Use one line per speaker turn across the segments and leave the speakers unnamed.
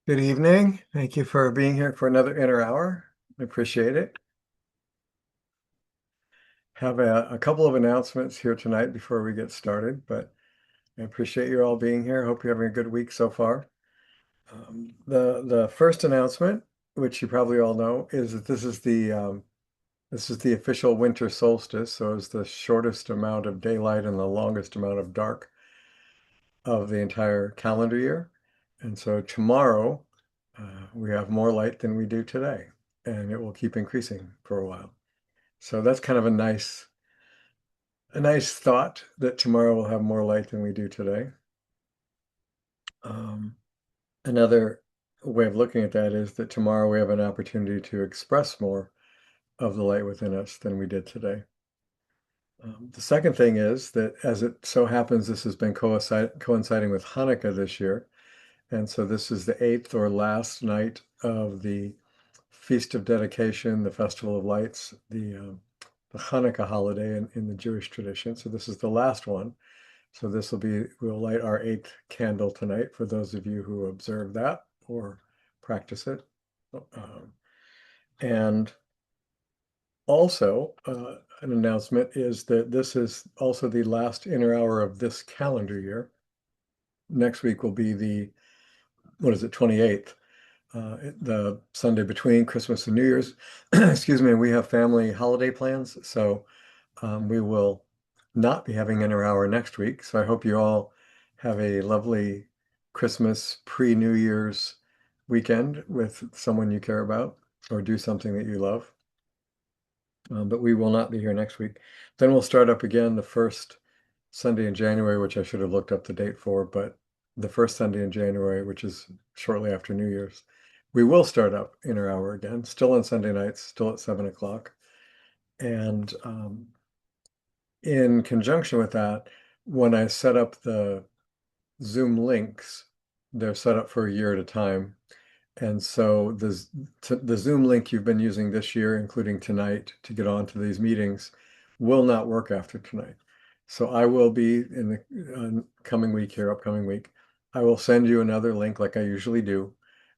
Good evening. Thank you for being here for another inner hour. I appreciate it. Have a couple of announcements here tonight before we get started, but I appreciate you all being here. Hope you're having a good week so far. The first announcement, which you probably all know, is that this is the official winter solstice, so it's the shortest amount of daylight and the longest amount of dark of the entire calendar year. And so tomorrow, we have more light than we do today, and it will keep increasing for a while. So that's kind of a nice thought that tomorrow we'll have more light than we do today. Um, Another way of looking at that is that tomorrow we have an opportunity to express more of the light within us than we did today. The second thing is that as it so happens, this has been coinciding with Hanukkah this year. And so this is the eighth or last night of the Feast of Dedication, the Festival of Lights, the Hanukkah holiday in the Jewish tradition. So this is the last one. So we'll light our eighth candle tonight for those of you who observe that or practice it. And also, an announcement is that this is also the last inner hour of this calendar year. Next week will be the, 28th, the Sunday between Christmas and New Year's. Excuse me, we have family holiday plans, so we will not be having inner hour next week. So I hope you all have a lovely Christmas pre-New Year's weekend with someone you care about or do something that you love. But we will not be here next week. Then we'll start up again the first Sunday in January, which I should have looked up the date for, but the first Sunday in January, which is shortly after New Year's, we will start up inner hour again, still on Sunday nights, still at 7 o'clock. And in conjunction with that, when I set up the Zoom links, they're set up for a year at a time. And so the Zoom link you've been using this year, including tonight, to get onto these meetings, will not work after tonight. So I will be in the coming week here, upcoming week. I will send you another link like I usually do,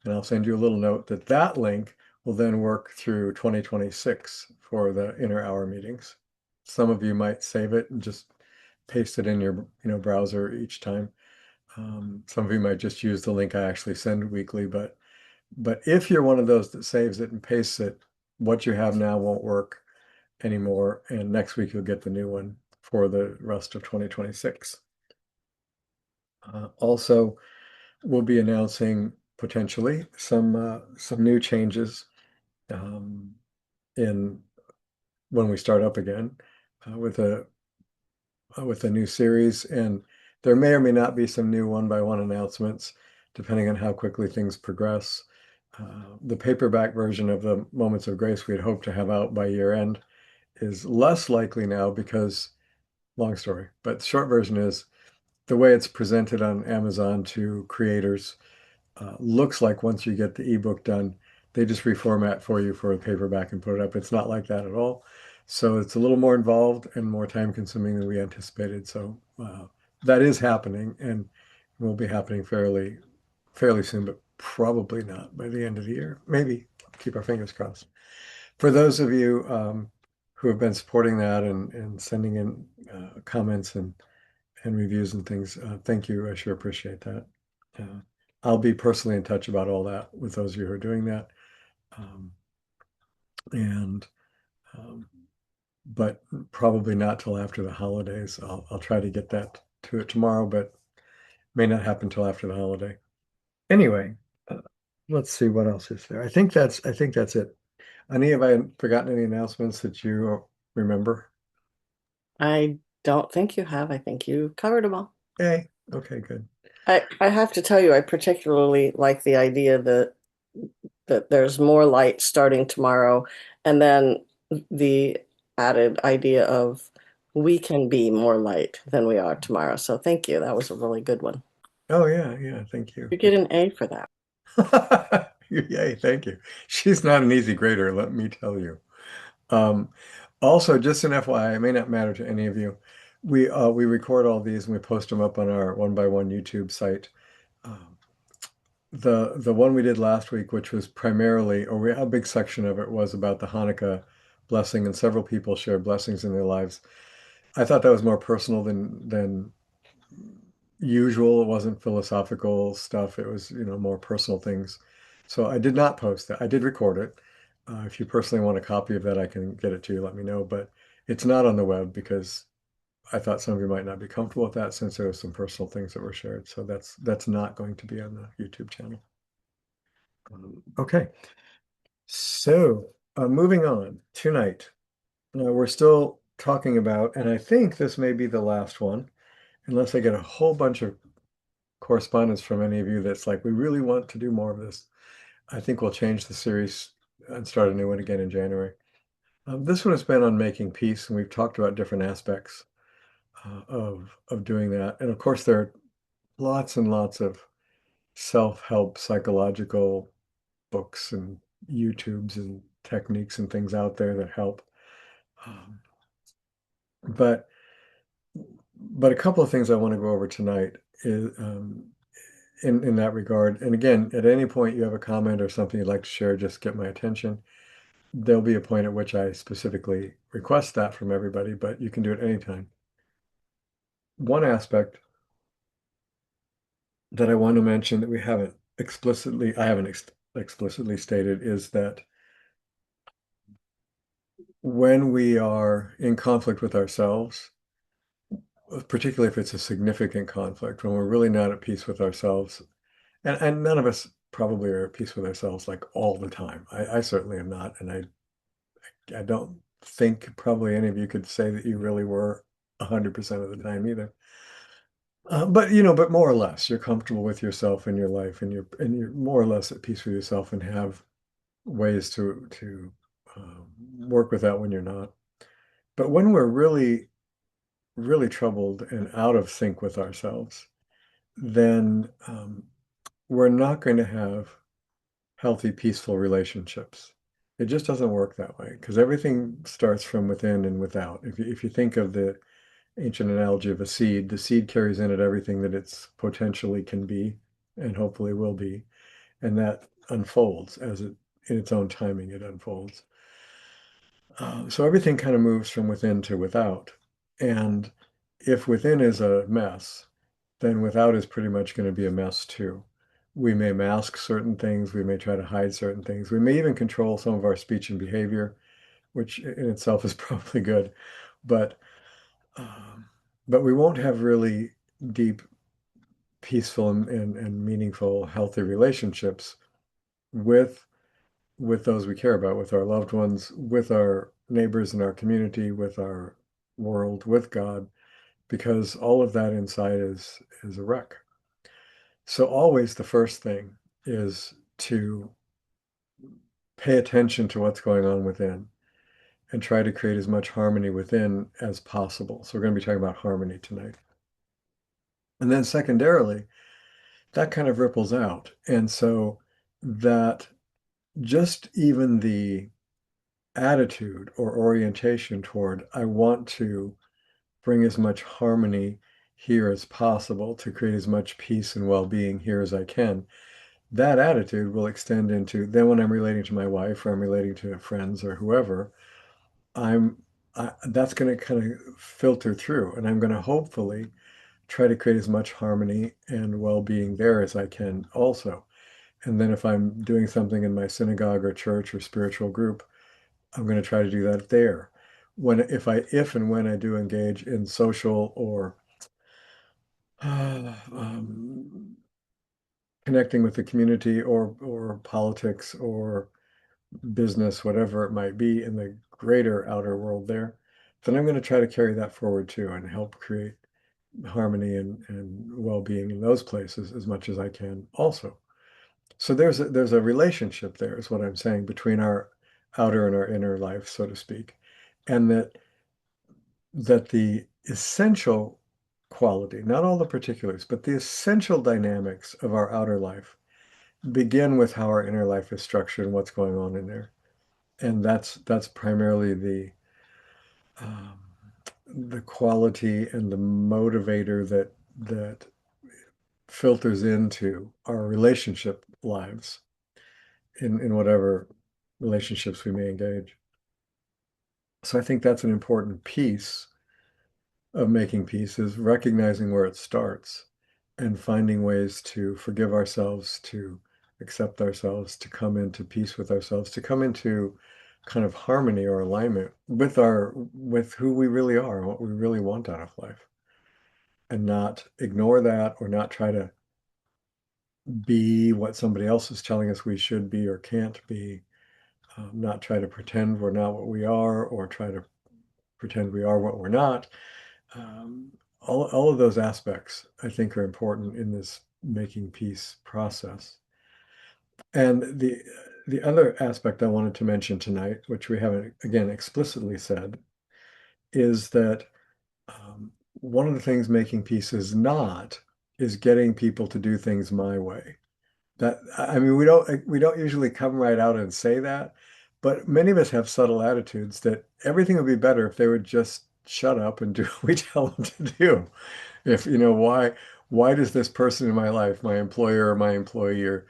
and I'll send you a little note that that link will then work through 2026 for the inner hour meetings. Some of you might save it and just paste it in your browser each time. Some of you might just use the link I actually send weekly, but if you're one of those that saves it and pastes it, what you have now won't work anymore, and next week you'll get the new one for the rest of 2026. Also, we'll be announcing potentially some new changes in when we start up again with a new series, and there may or may not be some new one-by-one announcements depending on how quickly things progress. The paperback version of the Moments of Grace we had hoped to have out by year end is less likely now because, long story, but the short version is the way it's presented on Amazon to creators looks like once you get the ebook done, they just reformat for you for a paperback and put it up. It's not like that at all. So it's a little more involved and more time consuming than we anticipated. So that is happening and will be happening fairly soon, but probably not by the end of the year. Maybe keep our fingers crossed. For those of you who have been supporting that and sending in comments and reviews and things, thank you. I sure appreciate that. I'll be personally in touch about all that with those of you who are doing that. Um, and but probably not till after the holidays. I'll try to get that to it tomorrow, but may not happen till after the holiday. Anyway, let's see what else is there. I think that's it. Ani, have I forgotten any announcements that you remember?
I don't think you have. I think you covered them all.
Hey, okay, good.
I have to tell you, I particularly like the idea that there's more light starting tomorrow, and then the added idea of we can be more light than we are tomorrow. So thank you. That was a really good one.
Oh yeah, yeah, thank you.
You get an A for that.
Yay, thank you. She's not an easy grader, let me tell you. Um, Also, just an FYI, it may not matter to any of you. We record all these and we post them up on our one by one YouTube site. Um, the one we did last week, which was primarily, a big section of it was about the Hanukkah blessing, and several people shared blessings in their lives. I thought that was more personal than usual. It wasn't philosophical stuff. It was, more personal things. So I did not post that. I did record it. If you personally want a copy of that, I can get it to you. Let me know. But it's not on the web because I thought some of you might not be comfortable with that since there was some personal things that were shared. So that's not going to be on the YouTube channel. Okay. So moving on tonight. We're still talking about, and I think this may be the last one, unless I get a whole bunch of correspondence from any of you that's like, we really want to do more of this. I think we'll change the series and start a new one again in January. This one has been on making peace, and we've talked about different aspects of doing that. And of course, there are lots and lots of self-help psychological books and YouTubes and techniques and things out there that help. Um, but but a couple of things I want to go over tonight is in that regard. And again, at any point you have a comment or something you'd like to share, just get my attention. There'll be a point at which I specifically request that from everybody, but you can do it anytime. One aspect that I want to mention that I haven't explicitly stated is that when we are in conflict with ourselves, particularly if it's a significant conflict, when we're really not at peace with ourselves, and none of us probably are at peace with ourselves like all the time. I certainly am not, and I don't think probably any of you could say that you really were 100% of the time either. But more or less, you're comfortable with yourself and your life, and you're more or less at peace with yourself, and have ways to work with that when you're not. But when we're really, really troubled and out of sync with ourselves, then we're not going to have healthy, peaceful relationships. It just doesn't work that way because everything starts from within and without. If you think of the ancient analogy of a seed, the seed carries in it everything that it's potentially can be and hopefully will be, and that unfolds in its own timing, it unfolds. So everything kind of moves from within to without. And if within is a mess, then without is pretty much going to be a mess too. We may mask certain things, we may try to hide certain things, we may even control some of our speech and behavior, which in itself is probably good, but um, but we won't have really deep, peaceful, and meaningful, healthy relationships with those we care about, with our loved ones, with our neighbors in our community, with our world, with God, because all of that inside is a wreck. So always the first thing is to pay attention to what's going on within and try to create as much harmony within as possible. So we're going to be talking about harmony tonight. And then secondarily, that kind of ripples out. And so that just even the attitude or orientation toward, I want to bring as much harmony here as possible to create as much peace and well-being here as I can. That attitude will extend into then when I'm relating to my wife or I'm relating to friends or whoever, that's going to kind of filter through, and I'm going to hopefully try to create as much harmony and well-being there as I can also. And then if I'm doing something in my synagogue or church or spiritual group, I'm going to try to do that there. If and when I do engage in social or um, connecting with the community or politics or business, whatever it might be in the greater outer world there, then I'm going to try to carry that forward too and help create harmony and well-being in those places as much as I can also. So there's a relationship there, is what I'm saying, between our outer and our inner life, so to speak, and that the essential quality, not all the particulars, but the essential dynamics of our outer life begin with how our inner life is structured and what's going on in there. And that's primarily the quality and the motivator that filters into our relationship lives in whatever relationships we may engage. So I think that's an important piece of making peace, is recognizing where it starts and finding ways to forgive ourselves, to accept ourselves, to come into peace with ourselves, to come into kind of harmony or alignment with who we really are and what we really want out of life, and not ignore that or not try to be what somebody else is telling us we should be or can't be, not try to pretend we're not what we are or try to pretend we are what we're not. All of those aspects, I think, are important in this making peace process. And the other aspect I wanted to mention tonight, which we haven't again explicitly said, is that one of the things making peace is not is getting people to do things my way. That, I mean, we don't usually come right out and say that, but many of us have subtle attitudes that everything would be better if they would just shut up and do what we tell them to do. If, why does this person in my life, my employer or my employee, or,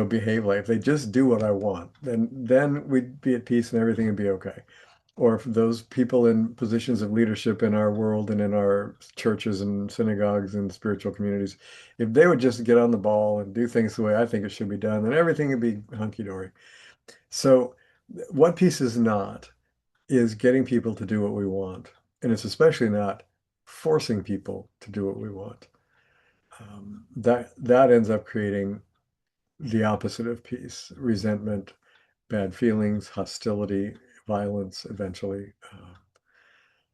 behave like, if they just do what I want, then we'd be at peace and everything would be okay. Or if those people in positions of leadership in our world and in our churches and synagogues and spiritual communities, if they would just get on the ball and do things the way I think it should be done, then everything would be hunky-dory. So what peace is not is getting people to do what we want. And it's especially not forcing people to do what we want. That ends up creating the opposite of peace: resentment, bad feelings, hostility, violence, eventually.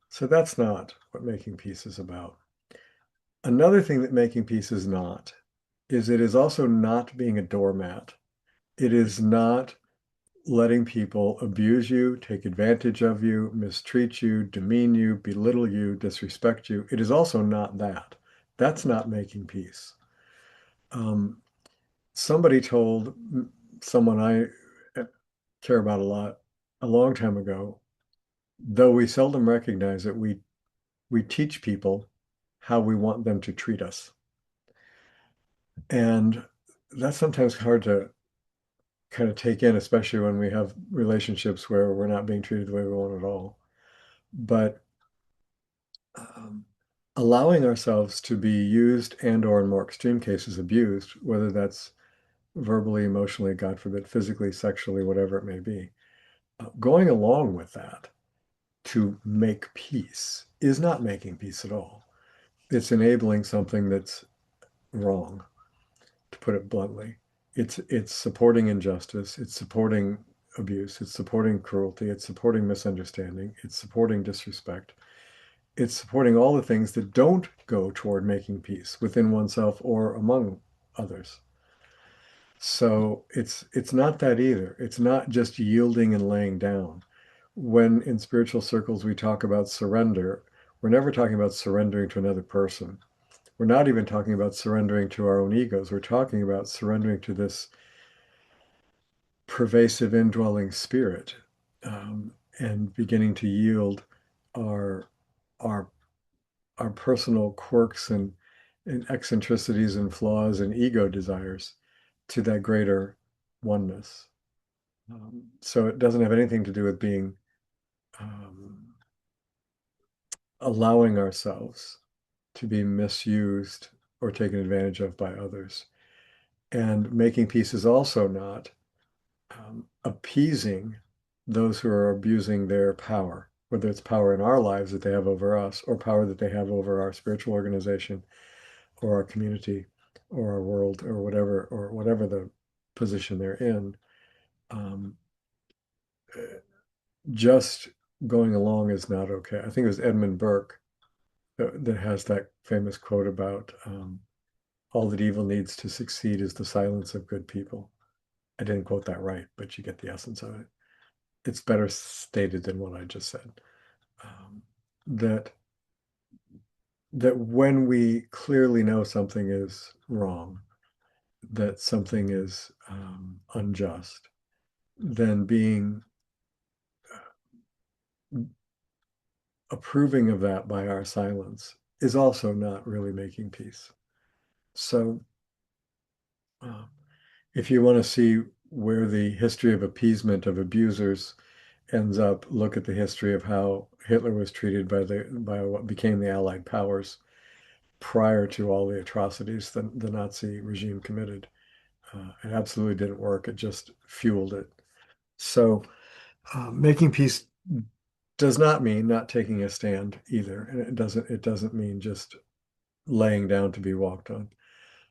So that's not what making peace is about. Another thing that making peace is not is it is also not being a doormat. It is not letting people abuse you, take advantage of you, mistreat you, demean you, belittle you, disrespect you. It is also not that. That's not making peace. Um, Somebody told someone I care about a lot a long time ago, though we seldom recognize it, we teach people how we want them to treat us. And that's sometimes hard to kind of take in, especially when we have relationships where we're not being treated the way we want at all. But um, allowing ourselves to be used and or in more extreme cases abused, whether that's verbally, emotionally, God forbid, physically, sexually, whatever it may be, going along with that to make peace is not making peace at all. It's enabling something that's wrong, to put it bluntly. It's supporting injustice, it's supporting abuse, it's supporting cruelty, it's supporting misunderstanding, it's supporting disrespect. It's supporting all the things that don't go toward making peace within oneself or among others. So it's not that either. It's not just yielding and laying down. When in spiritual circles we talk about surrender, we're never talking about surrendering to another person. We're not even talking about surrendering to our own egos. We're talking about surrendering to this pervasive indwelling spirit, and beginning to yield our our our personal quirks and eccentricities and flaws and ego desires to that greater oneness. So it doesn't have anything to do with being um, allowing ourselves to be misused or taken advantage of by others. And making peace is also not appeasing those who are abusing their power, whether it's power in our lives that they have over us or power that they have over our spiritual organization or our community or our world or whatever the position they're in. Um, just going along is not okay. I think it was Edmund Burke that has that famous quote about all that evil needs to succeed is the silence of good people. I didn't quote that right, but you get the essence of it. It's better stated than what I just said. Um, that that when we clearly know something is wrong, that something is unjust, then being approving of that by our silence is also not really making peace. So Uh, if you want to see where the history of appeasement of abusers ends up, look at the history of how Hitler was treated by what became the Allied powers prior to all the atrocities that the Nazi regime committed. It absolutely didn't work. It just fueled it. So making peace does not mean not taking a stand either, and it doesn't mean just laying down to be walked on.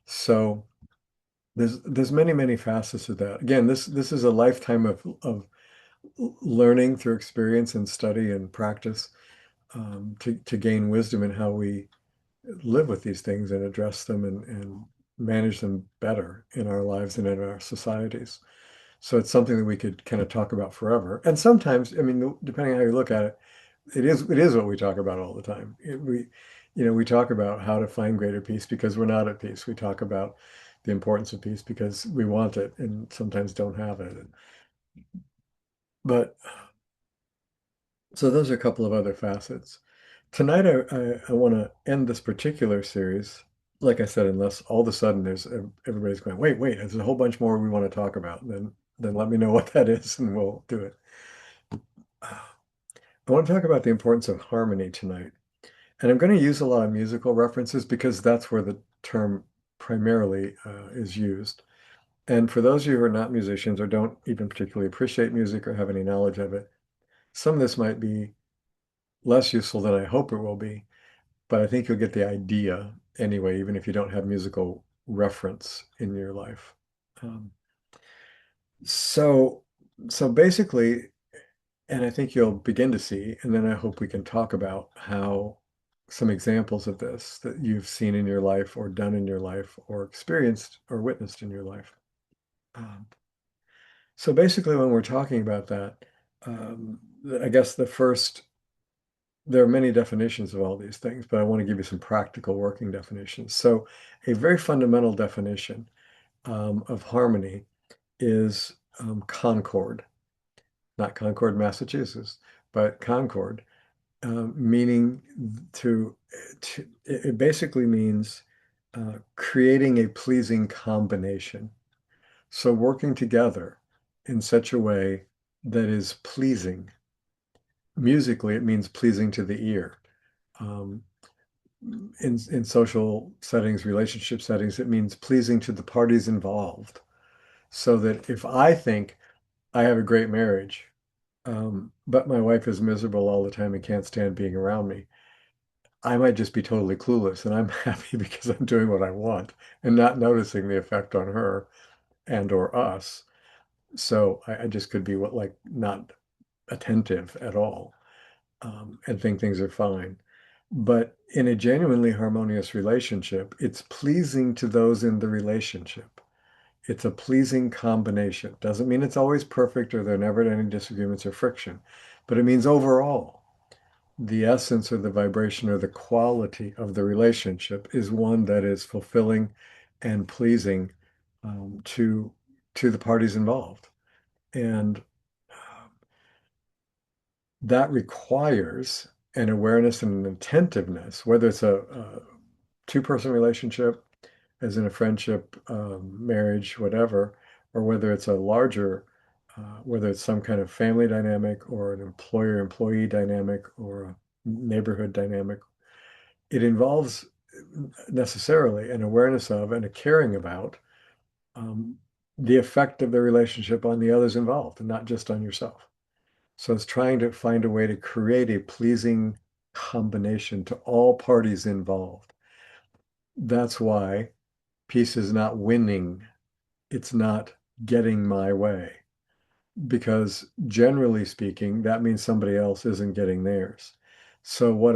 So there's many facets of that. Again, this is a lifetime of learning through experience and study and practice, to gain wisdom in how we live with these things and address them and manage them better in our lives and in our societies. So it's something that we could kind of talk about forever. And sometimes, I mean, depending on how you look at it, it is what we talk about all the time. We talk about how to find greater peace because we're not at peace. We talk about the importance of peace because we want it and sometimes don't have it. But so those are a couple of other facets. Tonight, I want to end this particular series, like I said, unless all of a sudden everybody's going, wait, there's a whole bunch more we want to talk about. Then let me know what that is and we'll do it. I want to talk about the importance of harmony tonight. And I'm going to use a lot of musical references because that's where the term primarily is used. And for those of you who are not musicians or don't even particularly appreciate music or have any knowledge of it, some of this might be less useful than I hope it will be, but I think you'll get the idea anyway, even if you don't have musical reference in your life. Um, so, so basically, and I think you'll begin to see, and then I hope we can talk about how some examples of this that you've seen in your life or done in your life or experienced or witnessed in your life. Um, so basically, when we're talking about that, I guess there are many definitions of all these things, but I want to give you some practical working definitions. So a very fundamental definition of harmony is concord, not Concord, Massachusetts, but concord, meaning it basically means creating a pleasing combination. So working together in such a way that is pleasing. Musically, it means pleasing to the ear. Um, in social settings, relationship settings, it means pleasing to the parties involved. So that if I think I have a great marriage, but my wife is miserable all the time and can't stand being around me, I might just be totally clueless and I'm happy because I'm doing what I want and not noticing the effect on her and or us. So I just could be not attentive at all, and think things are fine. But in a genuinely harmonious relationship, it's pleasing to those in the relationship. It's a pleasing combination. Doesn't mean it's always perfect or there are never any disagreements or friction, but it means overall, the essence or the vibration or the quality of the relationship is one that is fulfilling and pleasing, to the parties involved. And that requires an awareness and an attentiveness, whether it's a two-person relationship, as in a friendship, marriage, whatever, or whether it's a larger, whether it's some kind of family dynamic or an employer-employee dynamic or a neighborhood dynamic. It involves necessarily an awareness of and a caring about um, the effect of the relationship on the others involved and not just on yourself. So it's trying to find a way to create a pleasing combination to all parties involved. That's why peace is not winning. It's not getting my way. Because generally speaking, that means somebody else isn't getting theirs. So what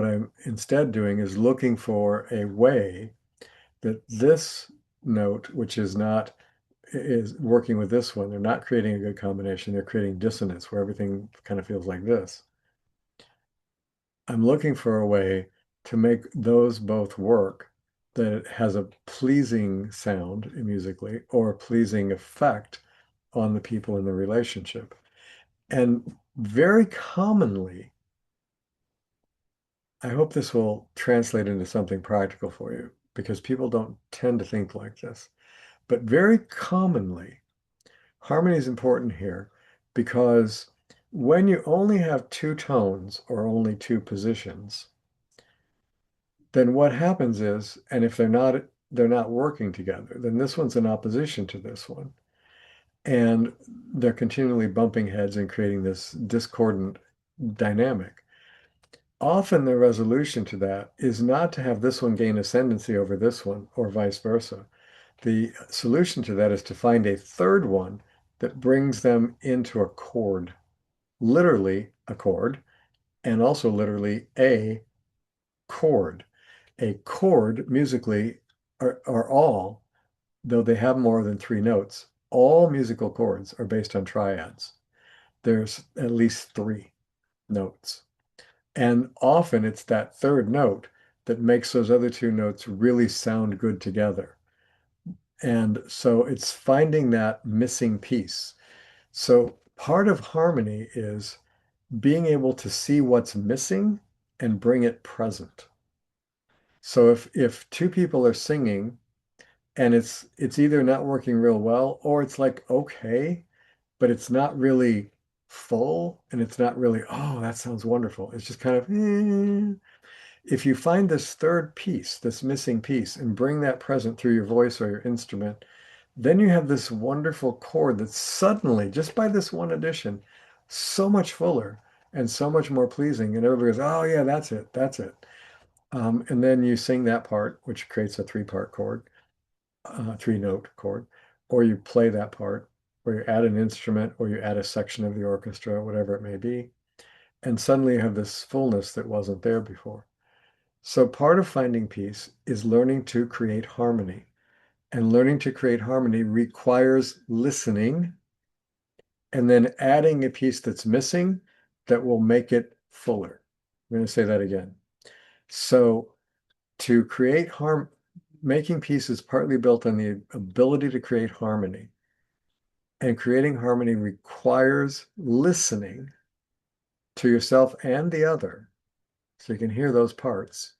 I'm instead doing is looking for a way that this note, which is working with this one, they're not creating a good combination. They're creating dissonance where everything kind of feels like this. I'm looking for a way to make those both work, that it has a pleasing sound musically or a pleasing effect on the people in the relationship. And very commonly, I hope this will translate into something practical for you because people don't tend to think like this. But very commonly, harmony is important here because when you only have two tones or only two positions, then what happens is, and if they're not working together, then this one's in opposition to this one. And they're continually bumping heads and creating this discordant dynamic. Often the resolution to that is not to have this one gain ascendancy over this one or vice versa. The solution to that is to find a third one that brings them into a chord, literally a chord, and also literally a chord. A chord musically are all, though they have more than three notes, all musical chords are based on triads. There's at least three notes. And often it's that third note that makes those other two notes really sound good together. And so it's finding that missing piece. So part of harmony is being able to see what's missing and bring it present. So if two people are singing and it's either not working real well or it's like okay, but it's not really full and it's not really, oh, that sounds wonderful. It's just kind of if you find this third piece, this missing piece, and bring that present through your voice or your instrument, then you have this wonderful chord that's suddenly, just by this one addition, so much fuller and so much more pleasing. And everybody goes, oh, yeah, that's it. That's it. And then you sing that part, which creates a three-part chord, three-note chord, or you play that part, or you add an instrument, or you add a section of the orchestra, whatever it may be. And suddenly you have this fullness that wasn't there before. So part of finding peace is learning to create harmony. And learning to create harmony requires listening and then adding a piece that's missing that will make it fuller. I'm going to say that again. So to create making peace is partly built on the ability to create harmony. And creating harmony requires listening to yourself and the other, so you can hear those parts,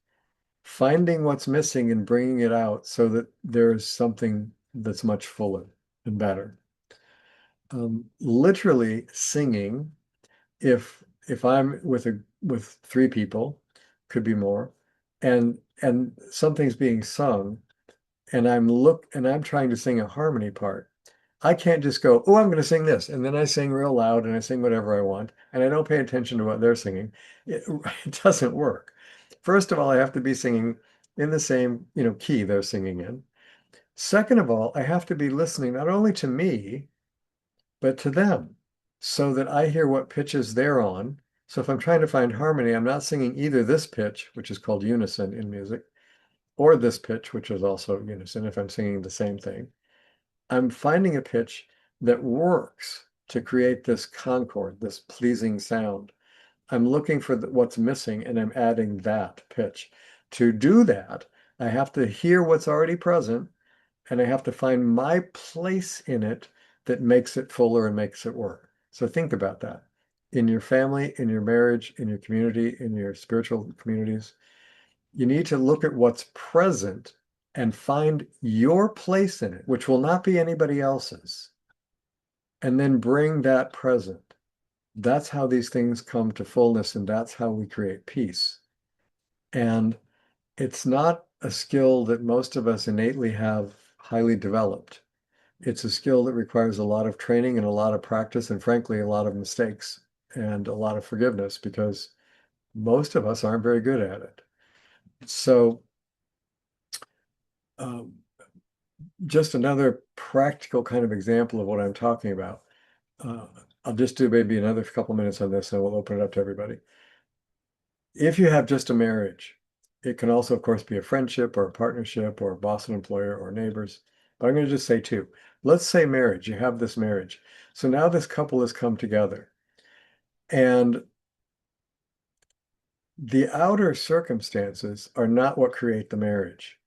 finding what's missing and bringing it out so that there's something that's much fuller and better. Literally singing, if I'm with three people, could be more, and something's being sung, and I'm trying to sing a harmony part. I can't just go, oh, I'm going to sing this, and then I sing real loud and I sing whatever I want, and I don't pay attention to what they're singing. It doesn't work. First of all, I have to be singing in the same, key they're singing in. Second of all, I have to be listening not only to me, but to them, so that I hear what pitches they're on. So if I'm trying to find harmony, I'm not singing either this pitch, which is called unison in music, or this pitch, which is also unison if I'm singing the same thing. I'm finding a pitch that works to create this concord, this pleasing sound. I'm looking for what's missing and I'm adding that pitch. To do that, I have to hear what's already present and I have to find my place in it that makes it fuller and makes it work. So think about that. In your family, in your marriage, in your community, in your spiritual communities, you need to look at what's present and find your place in it, which will not be anybody else's, and then bring that present. That's how these things come to fullness, and that's how we create peace. And it's not a skill that most of us innately have highly developed. It's a skill that requires a lot of training and a lot of practice, and frankly, a lot of mistakes and a lot of forgiveness, because most of us aren't very good at it. So, um, just another practical kind of example of what I'm talking about. Uh, I'll just do maybe another couple minutes on this and we'll open it up to everybody. If you have just a marriage, it can also, of course, be a friendship or a partnership or a boss and employer or neighbors. But I'm going to just say two. Let's say marriage, you have this marriage. So now this couple has come together and the outer circumstances are not what create the marriage.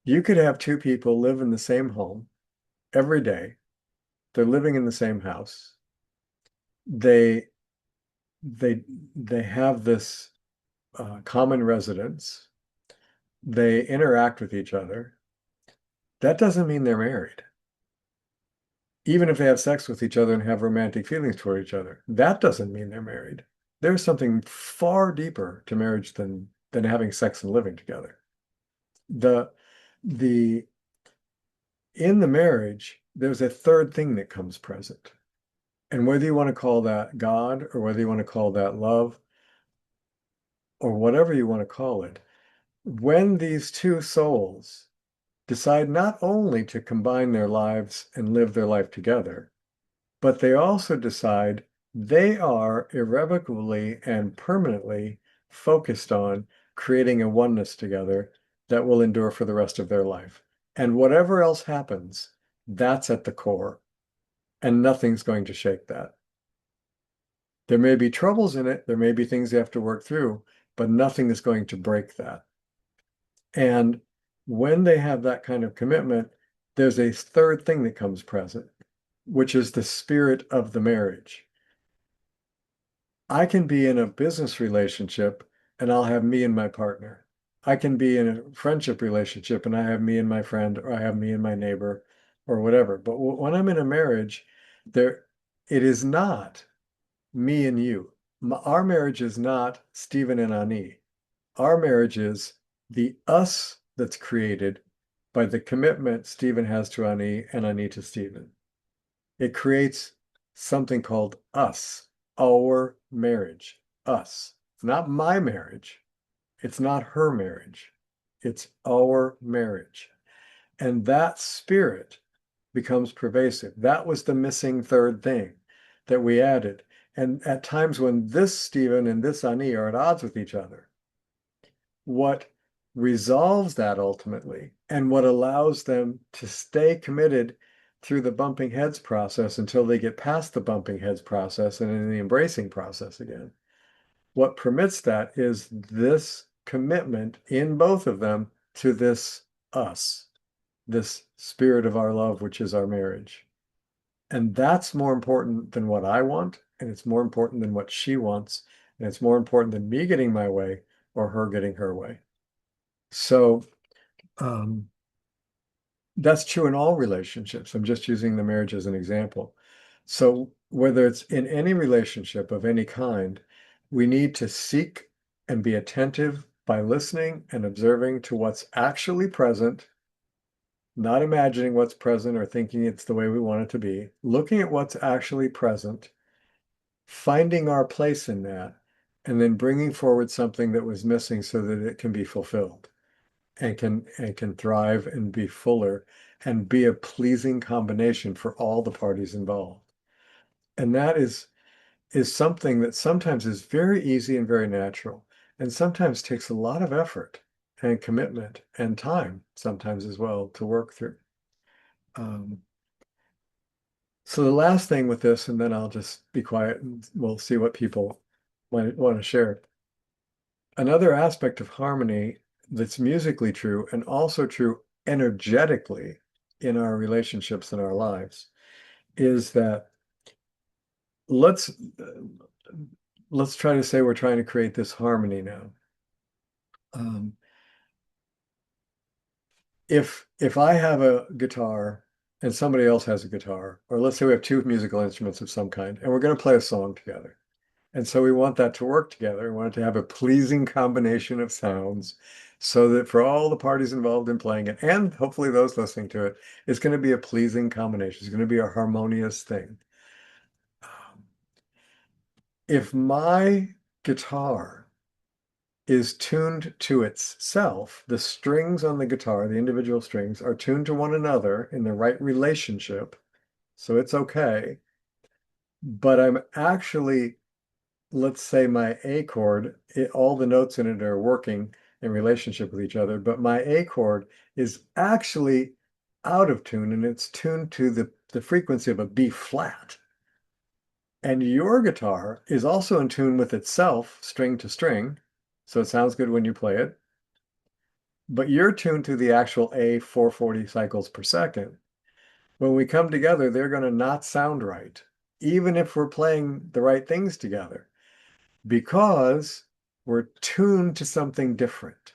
You could have two people live in the same home every day. They're living in the same house. They they they have this common residence. They interact with each other. That doesn't mean they're married. even if they have sex with each other and have romantic feelings toward each other, that doesn't mean they're married. There's something far deeper to marriage than having sex and living together. The the in the marriage, there's a third thing that comes present. And whether you want to call that God or whether you want to call that love or whatever you want to call it, when these two souls decide not only to combine their lives and live their life together, but they also decide they are irrevocably and permanently focused on creating a oneness together that will endure for the rest of their life. And whatever else happens, that's at the core, and nothing's going to shake that. There may be troubles in it, there may be things you have to work through, but nothing is going to break that. And when they have that kind of commitment, there's a third thing that comes present, which is the spirit of the marriage. I can be in a business relationship and I'll have me and my partner. I can be in a friendship relationship and I have me and my friend, or I have me and my neighbor, or whatever. But when I'm in a marriage, it is not me and you. Our marriage is not Stephen and Ani. Our marriage is the us that's created by the commitment Stephen has to Ani and Ani to Stephen. It creates something called us, our marriage, us. It's not my marriage. It's not her marriage. It's our marriage. And that spirit becomes pervasive. That was the missing third thing that we added. And at times when this Stephen and this Ani are at odds with each other, what resolves that ultimately and what allows them to stay committed through the bumping heads process until they get past the bumping heads process and in the embracing process again. What permits that is this commitment in both of them to this us, this spirit of our love, which is our marriage. And that's more important than what I want, and it's more important than what she wants, and it's more important than me getting my way or her getting her way. So that's true in all relationships. I'm just using the marriage as an example. So whether it's in any relationship of any kind, we need to seek and be attentive by listening and observing to what's actually present, not imagining what's present or thinking it's the way we want it to be, looking at what's actually present, finding our place in that, and then bringing forward something that was missing so that it can be fulfilled and can thrive and be fuller and be a pleasing combination for all the parties involved. And that is something that sometimes is very easy and very natural, and sometimes takes a lot of effort and commitment and time sometimes as well to work through. So the last thing with this, and then I'll just be quiet and we'll see what people might want to share. Another aspect of harmony that's musically true and also true energetically in our relationships and our lives is that let's try to say we're trying to create this harmony now. If I have a guitar and somebody else has a guitar, or let's say we have two musical instruments of some kind, and we're going to play a song together. And so we want that to work together. We want it to have a pleasing combination of sounds so that for all the parties involved in playing it, and hopefully those listening to it, it's going to be a pleasing combination. It's going to be a harmonious thing. If my guitar is tuned to itself, the strings on the guitar, the individual strings, are tuned to one another in the right relationship, so it's okay. But I'm actually, let's say my A chord, all the notes in it are working in relationship with each other, but my A chord is actually out of tune and it's tuned to the frequency of a B flat. And your guitar is also in tune with itself, string to string, so it sounds good when you play it. But you're tuned to the actual A 440 cycles per second. When we come together, they're going to not sound right, even if we're playing the right things together, because we're tuned to something different.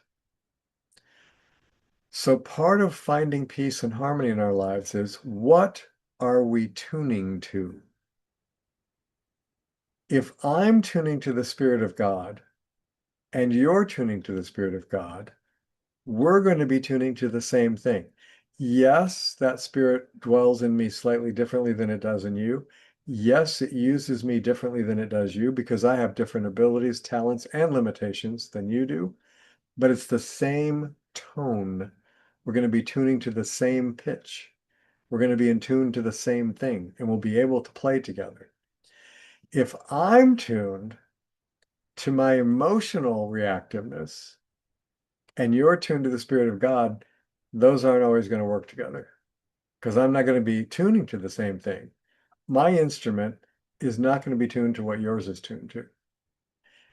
So part of finding peace and harmony in our lives is what are we tuning to? If I'm tuning to the Spirit of God and you're tuning to the Spirit of God, we're going to be tuning to the same thing. Yes, that Spirit dwells in me slightly differently than it does in you. Yes, it uses me differently than it does you because I have different abilities, talents, and limitations than you do, but it's the same tone. We're going to be tuning to the same pitch. We're going to be in tune to the same thing, and we'll be able to play together. If I'm tuned to my emotional reactiveness and you're tuned to the Spirit of God, those aren't always going to work together because I'm not going to be tuning to the same thing. My instrument is not going to be tuned to what yours is tuned to.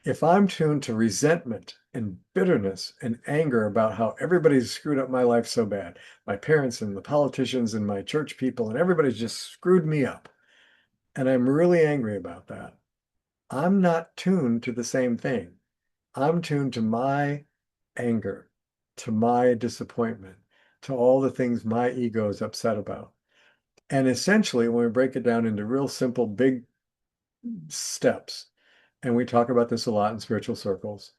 If I'm tuned to resentment and bitterness and anger about how everybody's screwed up my life so bad, my parents and the politicians and my church people, and everybody's just screwed me up, and I'm really angry about that, I'm not tuned to the same thing. I'm tuned to my anger, to my disappointment, to all the things my ego is upset about. And essentially, when we break it down into real simple, big steps, and we talk about this a lot in spiritual circles,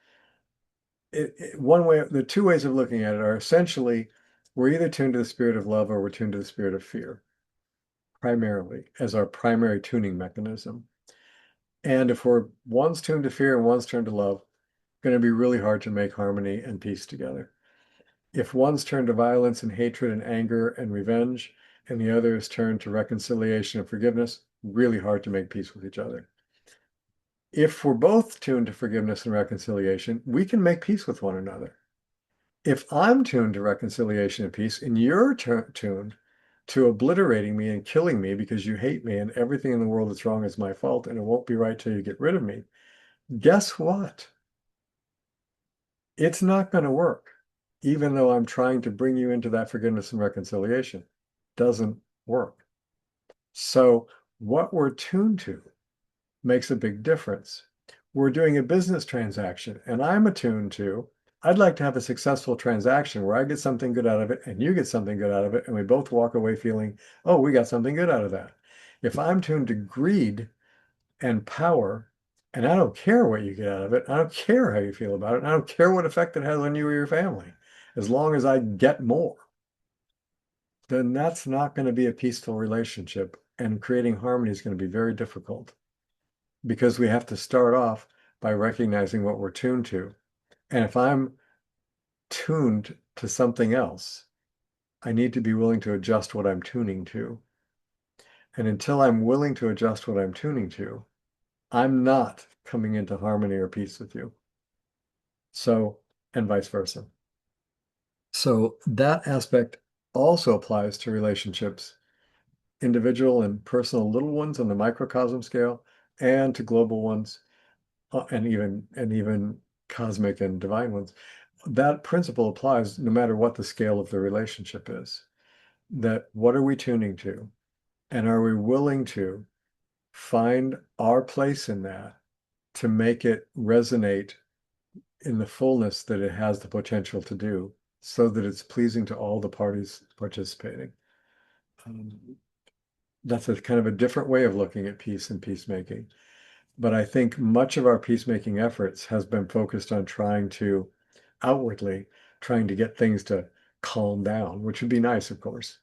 the two ways of looking at it are essentially we're either tuned to the spirit of love or we're tuned to the spirit of fear, primarily as our primary tuning mechanism. And if one's tuned to fear and one's tuned to love, it's going to be really hard to make harmony and peace together. If one's turned to violence and hatred and anger and revenge, and the other is turned to reconciliation and forgiveness, really hard to make peace with each other. If we're both tuned to forgiveness and reconciliation, we can make peace with one another. If I'm tuned to reconciliation and peace, and you're tuned to obliterating me and killing me because you hate me and everything in the world that's wrong is my fault and it won't be right till you get rid of me, guess what? It's not going to work, even though I'm trying to bring you into that forgiveness and reconciliation. Doesn't work. So what we're tuned to makes a big difference. We're doing a business transaction, and I'm attuned to, I'd like to have a successful transaction where I get something good out of it and you get something good out of it, and we both walk away feeling, oh, we got something good out of that. If I'm tuned to greed and power, and I don't care what you get out of it, I don't care how you feel about it, I don't care what effect it has on you or your family, as long as I get more, then that's not going to be a peaceful relationship, and creating harmony is going to be very difficult because we have to start off by recognizing what we're tuned to. And if I'm tuned to something else, I need to be willing to adjust what I'm tuning to. And until I'm willing to adjust what I'm tuning to, I'm not coming into harmony or peace with you. So, and vice versa. So that aspect also applies to relationships, individual and personal little ones on the microcosm scale, and to global ones, and even cosmic and divine ones. That principle applies no matter what the scale of the relationship is. That what are we tuning to? And are we willing to find our place in that to make it resonate in the fullness that it has the potential to do so that it's pleasing to all the parties participating? That's a kind of a different way of looking at peace and peacemaking. But I think much of our peacemaking efforts has been focused on outwardly trying to get things to calm down, which would be nice, of course.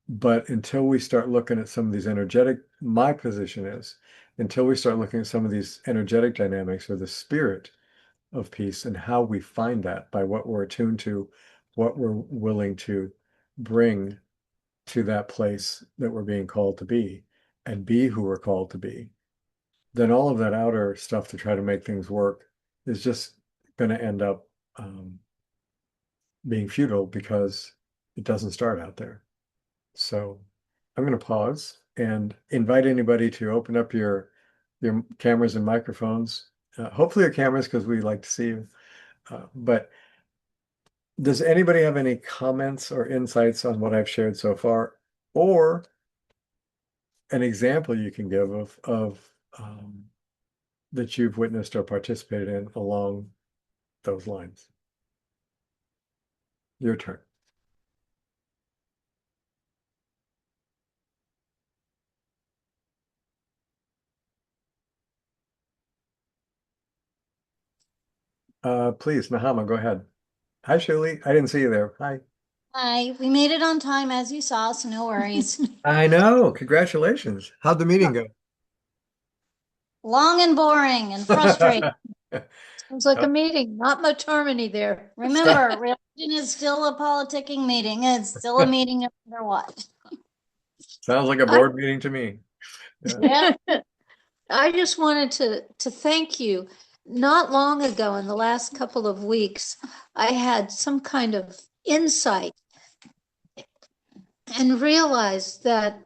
But until we start looking at some of these my position is, until we start looking at some of these energetic dynamics or the spirit of peace and how we find that by what we're attuned to, what we're willing to bring to that place that we're being called to be and be who we're called to be, then all of that outer stuff to try to make things work is just going to end up being futile because it doesn't start out there. So I'm going to pause and invite anybody to open up your cameras and microphones. Hopefully your cameras, because we like to see you. But does anybody have any comments or insights on what I've shared so far, or an example you can give of that you've witnessed or participated in along those lines? Your turn. Please, Nahama, go ahead. Hi, Shuli. I didn't see you there. Hi.
Hi, we made it on time as you saw, so no worries.
I know. Congratulations. How'd the meeting go?
Long and boring and frustrating.
Sounds like a meeting, not much harmony there.
Remember, religion is still a politicking meeting. It's still a meeting no matter what.
Sounds like a board meeting to me. Yeah.
Yeah.
I just wanted to thank you. Not long ago, in the last couple of weeks, I had some kind of insight and realized that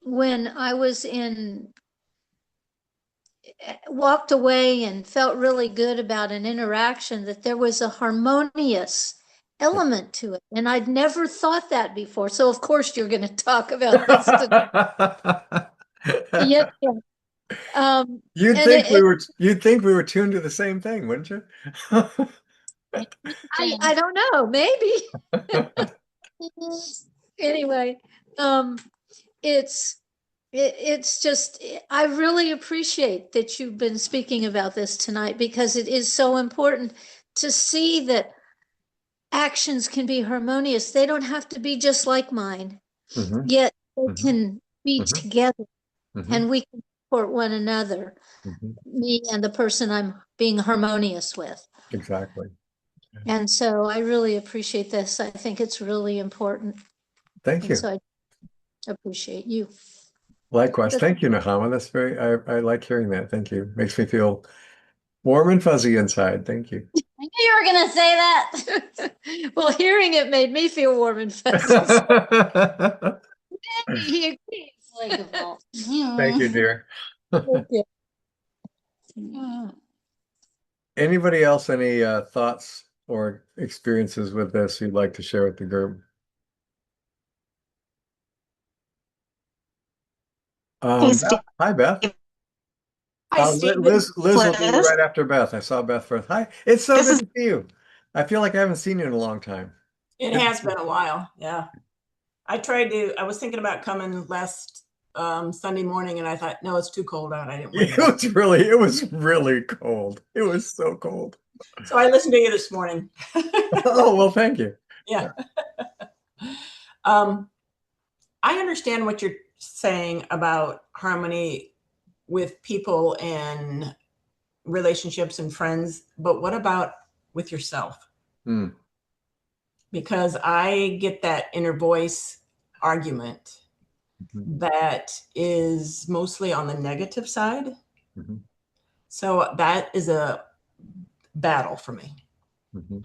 when I was walked away and felt really good about an interaction, that there was a harmonious element to it. And I'd never thought that before. So of course you're going to talk about this today. Yeah.
You'd think we were tuned to the same thing, wouldn't you?
I don't know, maybe. Anyway, it's just, I really appreciate that you've been speaking about this tonight, because it is so important to see that actions can be harmonious. They don't have to be just like mine,
Mhm,
yet they
mhm,
can be
mhm,
together,
mhm,
and we can support one another,
mhm.
me and the person I'm being harmonious with.
Exactly.
And so I really appreciate this. I think it's really important.
Thank
And
you.
so I appreciate you.
Likewise. Thank you, Nahama. That's I like hearing that. Thank you. Makes me feel warm and fuzzy inside. Thank you.
I knew you were going to say that.
Well, hearing it made me feel warm and fuzzy.
He agrees. Like, well,
Thank you, dear.
mm.
Anybody else, any thoughts or experiences with this you'd like to share with the group?
Hey, Steve.
Hi, Beth.
Hi, Steve.
Liz will be
Liz.
right after Beth. I saw Beth first. Hi, it's so
This
good
is
to see you. I feel like I haven't seen you in a long time.
It
Good to
has
see
been a while. Yeah. I was thinking about coming last Sunday morning and I thought, no, it's too cold out. I didn't want
you.
to.
It was really cold. It was so cold.
So I listened to you this morning.
Oh, well, thank you.
Yeah. um, I understand what you're saying about harmony with people and relationships and friends, but what about with yourself?
Hmm.
Because I get that inner voice argument
Mhm,
that is mostly on the negative side.
mhm,
So that is a battle for me.
mhm.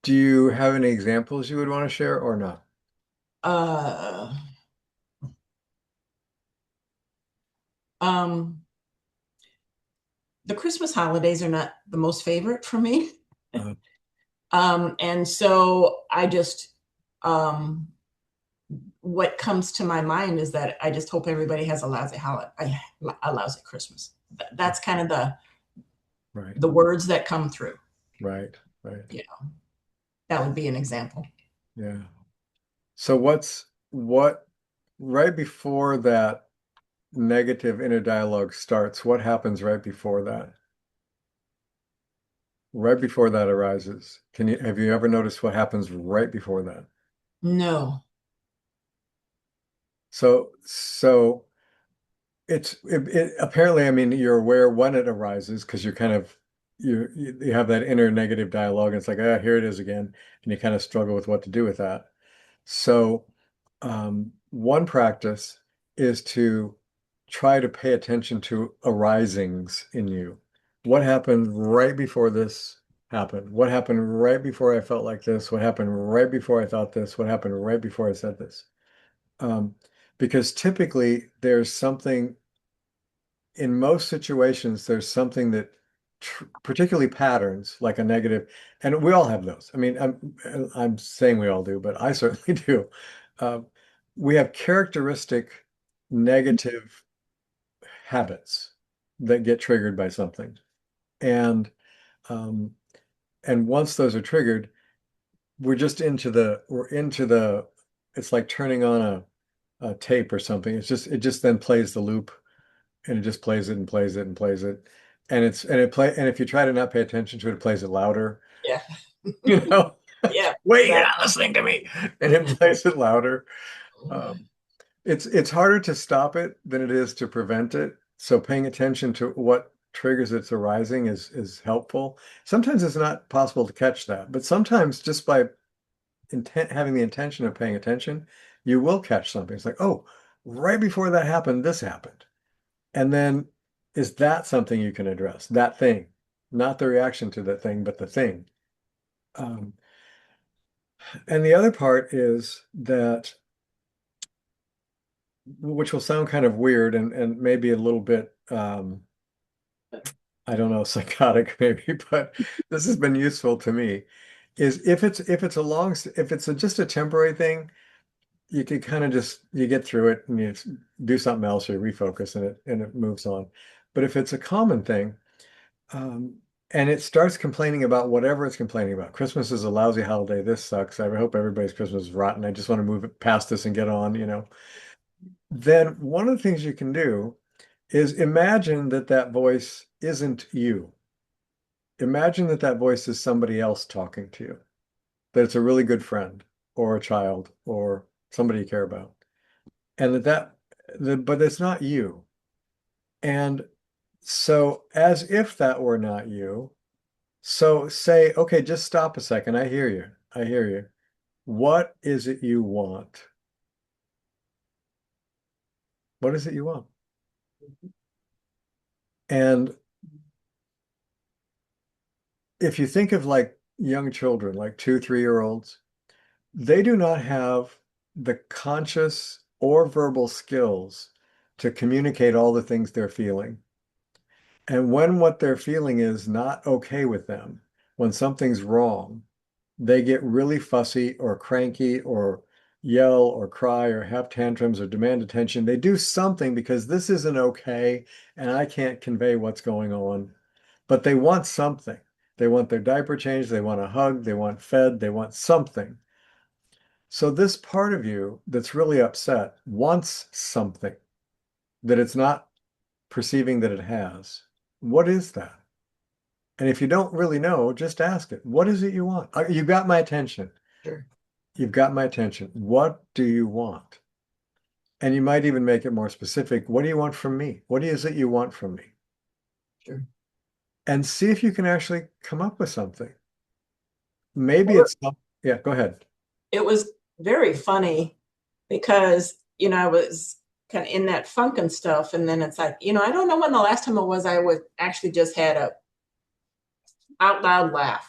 Do you have any examples you would want to share or not?
Uh, um, the Christmas holidays are not the most favorite for me.
Uh,
And so I just, what comes to my mind is that I just hope everybody has a lousy holiday, a lousy Christmas. That's kind of
right,
the words that come through.
right, right.
Yeah, that would be an example.
Yeah. So what right before that negative inner dialogue starts, what happens right before that? Right before that arises. Have you ever noticed what happens right before that?
No.
So apparently, I mean, you're aware when it arises because you're kind of you have that inner negative dialogue, and it's like, ah, here it is again, and you kind of struggle with what to do with that. So, one practice is to try to pay attention to arisings in you. What happened right before this happened? What happened right before I felt like this? What happened right before I thought this? What happened right before I said this? Um, because typically there's something in most situations, there's something that particularly patterns like a negative, and we all have those. I mean, I'm saying we all do, but I certainly do. Um, we have characteristic negative habits that get triggered by something, and um, and once those are triggered, we're into the. It's like turning on a tape or something. It just then plays the loop and it just plays it and plays it and plays it. and if you try to not pay attention to it, it plays it louder.
Yeah.
You know,
Yeah.
wait, you're
exactly.
not listening to me, and it plays it louder. It's harder to stop it than it is to prevent it. So paying attention to what triggers its arising is helpful. Sometimes it's not possible to catch that, but sometimes just by having the intention of paying attention, you will catch something. It's like, oh, right before that happened, this happened. And then is that something you can address? That thing, not the reaction to the thing, but the thing. And the other part is that, which will sound kind of weird and maybe a little bit, I don't know, psychotic maybe, but this has been useful to me, is if it's just a temporary thing, you can kind of you get through it and you do something else or refocus and it moves on. But if it's a common thing, and it starts complaining about whatever it's complaining about. Christmas is a lousy holiday. This sucks. I hope everybody's Christmas is rotten. I just want to move it past this and get on, Then one of the things you can do is imagine that voice isn't you. Imagine that voice is somebody else talking to you, that it's a really good friend or a child or somebody you care about. And but it's not you. And so as if that were not you, so say, okay, just stop a second. I hear you. I hear you. What is it you want? What is it you want? And if you think of like young children, like 2, 3-year-olds, they do not have the conscious or verbal skills to communicate all the things they're feeling. And when what they're feeling is not okay with them, when something's wrong, they get really fussy or cranky or yell or cry or have tantrums or demand attention. They do something because this isn't okay and I can't convey what's going on. But they want something. They want their diaper changed, they want a hug, they want fed, they want something. So this part of you that's really upset wants something that it's not perceiving that it has. What is that? And if you don't really know, just ask it. What is it you want? You got my attention.
Sure.
You've got my attention. What do you want? And you might even make it more specific. What do you want from me? What is it you want from me?
Sure.
And see if you can actually come up with something. Maybe it's not. Yeah, go ahead.
It was very funny because, I was kind of in that funk and stuff. And then it's like, I don't know when the last time it was I was actually just had a out loud laugh.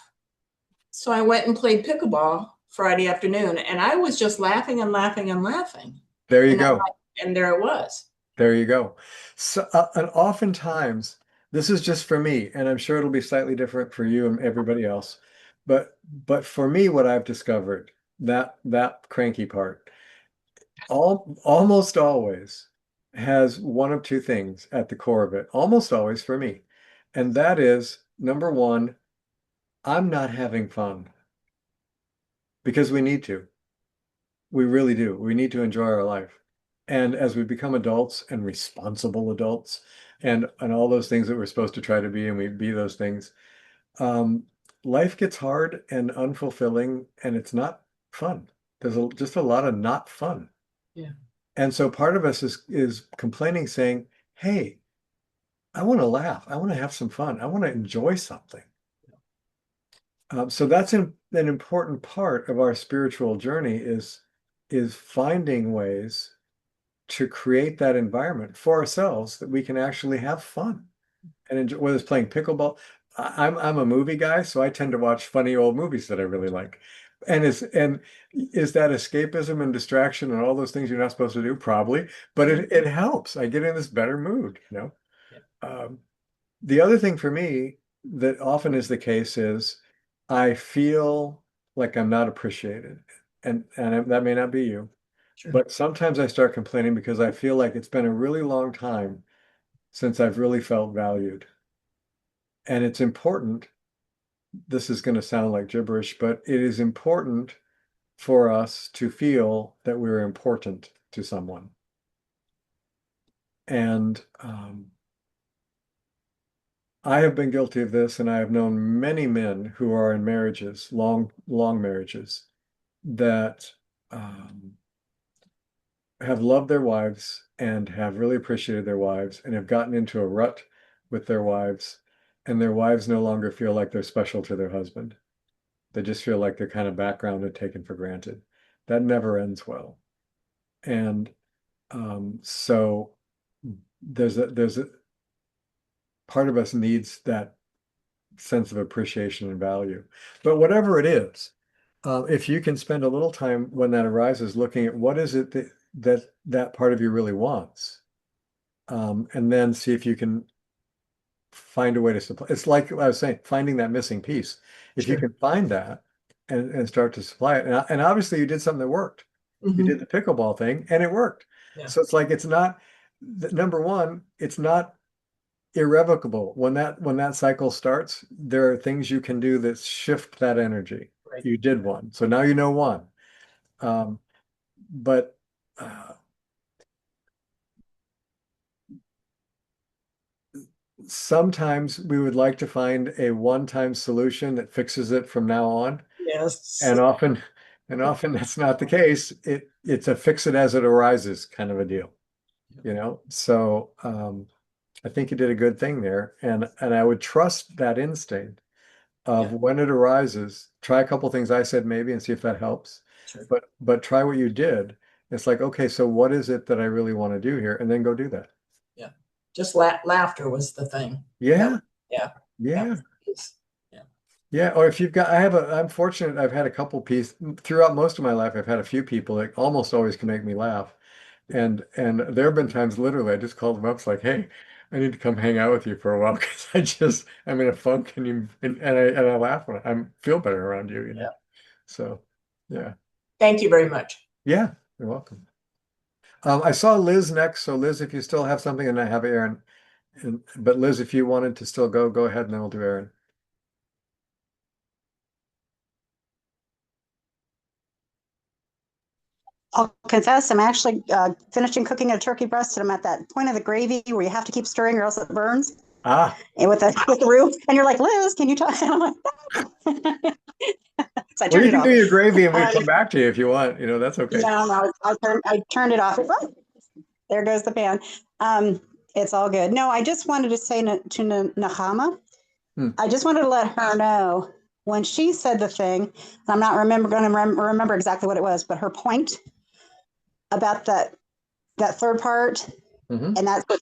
So I went and played pickleball Friday afternoon and I was just laughing and laughing and laughing.
There you go.
And there it was.
There you go. So, and oftentimes, this is just for me, and I'm sure it'll be slightly different for you and everybody else. But for me, what I've discovered, that cranky part, almost always has one of two things at the core of it, almost always for me. And that is, number one, I'm not having fun because we need to. We really do. We need to enjoy our life. And as we become adults and responsible adults and all those things that we're supposed to try to be, and we be those things, life gets hard and unfulfilling and it's not fun. There's just a lot of not fun.
Yeah.
And so part of us is complaining, saying, hey, I want to laugh. I want to have some fun. I want to enjoy something. So that's an important part of our spiritual journey is finding ways to create that environment for ourselves that we can actually have fun and enjoy, whether it's playing pickleball. I'm a movie guy, so I tend to watch funny old movies that I really like. And is that escapism and distraction and all those things you're not supposed to do? Probably, but it helps. I get in this better mood,
Yeah.
The other thing for me that often is the case is I feel like I'm not appreciated, and that may not be you.
Sure.
But sometimes I start complaining because I feel like it's been a really long time since I've really felt valued. And it's important. This is going to sound like gibberish, but it is important for us to feel that we're important to someone. And I have been guilty of this, and I have known many men who are in marriages, long marriages, that have loved their wives and have really appreciated their wives and have gotten into a rut with their wives, and their wives no longer feel like they're special to their husband. They just feel like they're kind of background and taken for granted. That never ends well. And so there's a part of us needs that sense of appreciation and value. But whatever it is, if you can spend a little time when that arises looking at what is it that part of you really wants, and then see if you can find a way to supply. It's like I was saying, finding that missing piece. If you
Sure.
can find that and start to supply it, and obviously you did something that worked. You
Mhm.
did the pickleball thing and it worked.
Yeah.
So it's like it's not number one, it's not irrevocable. When that cycle starts, there are things you can do that shift that energy.
Right.
You did one. So now you know one. But sometimes we would like to find a one-time solution that fixes it from now on.
Yes.
And often that's not the case. It's a fix it as it arises kind of a deal, So I think you did a good thing there, and I would trust that instinct of
Yeah.
when it arises. Try a couple things I said maybe and see if that helps.
Sure.
But try what you did. It's like, okay, so what is it that I really want to do here, and then go do that.
Yeah. Just laughter was the thing.
Yeah,
Yeah.
yeah.
Yes. Yeah.
Yeah, or if you've got, I'm fortunate, I've had a couple pieces throughout most of my life. I've had a few people that almost always can make me laugh. And there have been times literally I just called them up, it's like, hey, I need to come hang out with you for a while because I'm in a funk and I laugh when I feel better around you,
Yeah.
So yeah.
Thank you very much.
Yeah, you're welcome. I saw Liz next, so Liz, if you still have something, and I have Aaron. But Liz, if you wanted to still go ahead and then we'll do Aaron.
I'll confess, I'm actually finishing cooking a turkey breast, and I'm at that point of the gravy where you have to keep stirring or else it burns.
Ah,
And with the roux, and you're like, Liz, can you talk? And I'm like, so I
well,
turned
you
it
can
off.
do your gravy and we come back to you if you want. That's okay.
No, I turned it off. Oh, there goes the pan. It's all good. No, I just wanted to say to Nahama, I just wanted to let her know when she said the thing, and I'm not going to remember exactly what it was, but her point about that third part,
Mhm.
and that's what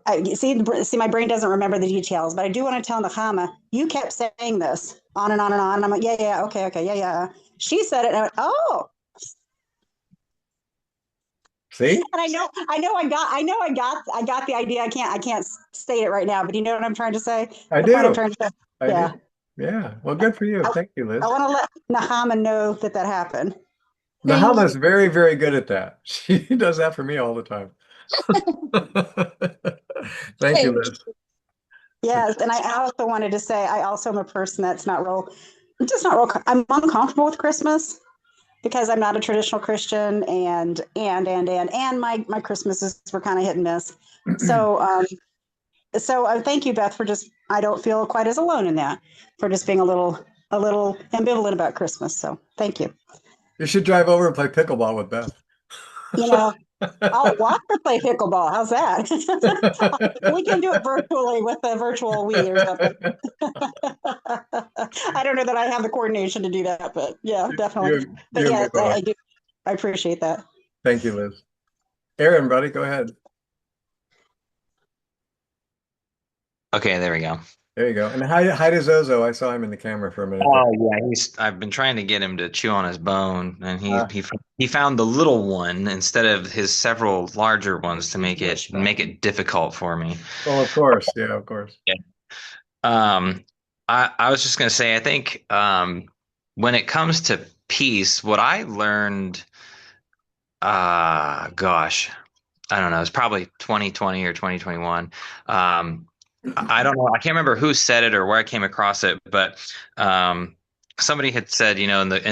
I see. My brain doesn't remember the details, but I do want to tell Nahama, you kept saying this on and on and on. And I'm like, yeah, okay, yeah. She said it, and I went, oh.
See?
And I know I got the idea. I can't state it right now, but you know what I'm trying to say?
I
The point I'm
do.
trying to say.
I
Yeah.
do. Yeah. Well, good for you. Thank you, Liz.
I want to let Nahama know that happened.
Nahama's very, very good at that. She does that for me all the time. Thank you, Liz.
Yes, and I also wanted to say I also am a person that's I'm uncomfortable with Christmas because I'm not a traditional Christian, and my Christmases were kind of hit and miss. So thank you, Beth, for I don't feel quite as alone in that, for just being a little ambivalent about Christmas. So thank you.
You should drive over and play pickleball with Beth.
I'll watch her play pickleball. How's that? We can do it virtually with a virtual Wii or something. I don't know that I have the coordination to do that, but yeah, definitely. But yeah, I do. I appreciate that.
Thank you, Liz. Aaron, buddy, go ahead.
Okay, there we go.
There you go. And hi to Zozo. I saw him in the camera for a minute.
Oh yeah, I've been trying to get him to chew on his bone, and he found the little one instead of his several larger ones to make it difficult for me.
Well, of course, yeah, of course.
Yeah. I was just gonna say, I think when it comes to peace, what I learned, gosh, I don't know, it's probably 2020 or 2021. I don't know. I can't remember who said it or where I came across it, but somebody had said, in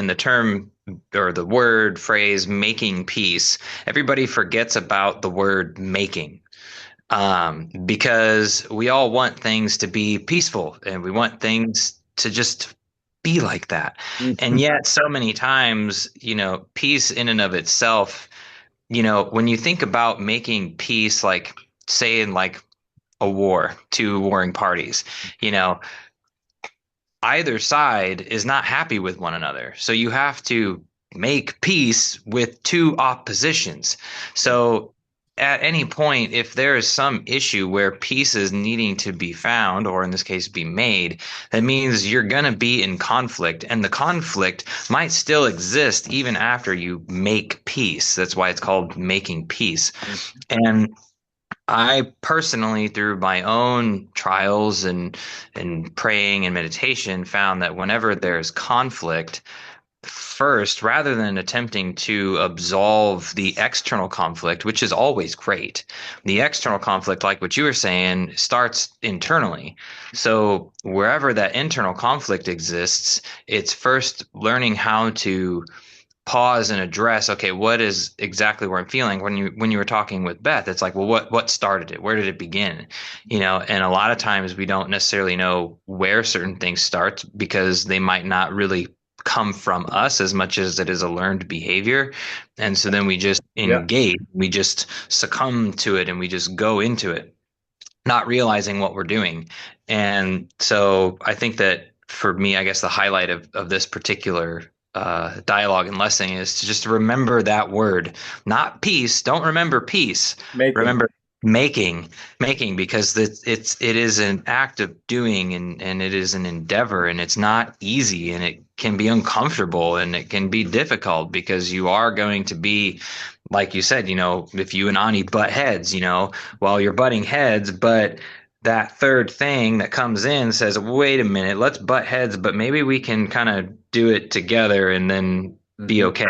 the term or the word phrase "making peace," everybody forgets about the word "making." because we all want things to be peaceful and we want things to just be like that. And yet, so many times, peace in and of itself, when you think about making peace, like say in like a war, two warring parties, you know, either side is not happy with one another. So you have to make peace with two oppositions. So at any point, if there is some issue where peace is needing to be found, or in this case, be made, that means you're going to be in conflict, and the conflict might still exist even after you make peace. That's why it's called making peace. And I personally, through my own trials and praying and meditation, found that whenever there's conflict, first, rather than attempting to absolve the external conflict, which is always great, the external conflict, like what you were saying, starts internally. So wherever that internal conflict exists, it's first learning how to pause and address, okay, what is exactly where I'm feeling. When you were talking with Beth, it's like, well, what started it? Where did it begin? And a lot of times we don't necessarily know where certain things start because they might not really come from us as much as it is a learned behavior. And so then we just engage, we just succumb to it, and we just go into it, not realizing what we're doing. And so I think that for me, I guess the highlight of this particular dialogue and lesson is to just remember that word, not peace. Don't remember peace. Remember making, because it is an act of doing, and it is an endeavor, and it's not easy, and it can be uncomfortable, and it can be difficult because you are going to be, like you said, if you and Ani butt heads, well, you're butting heads, but that third thing that comes in says, wait a minute, let's butt heads, but maybe we can kind of do it together and then be okay.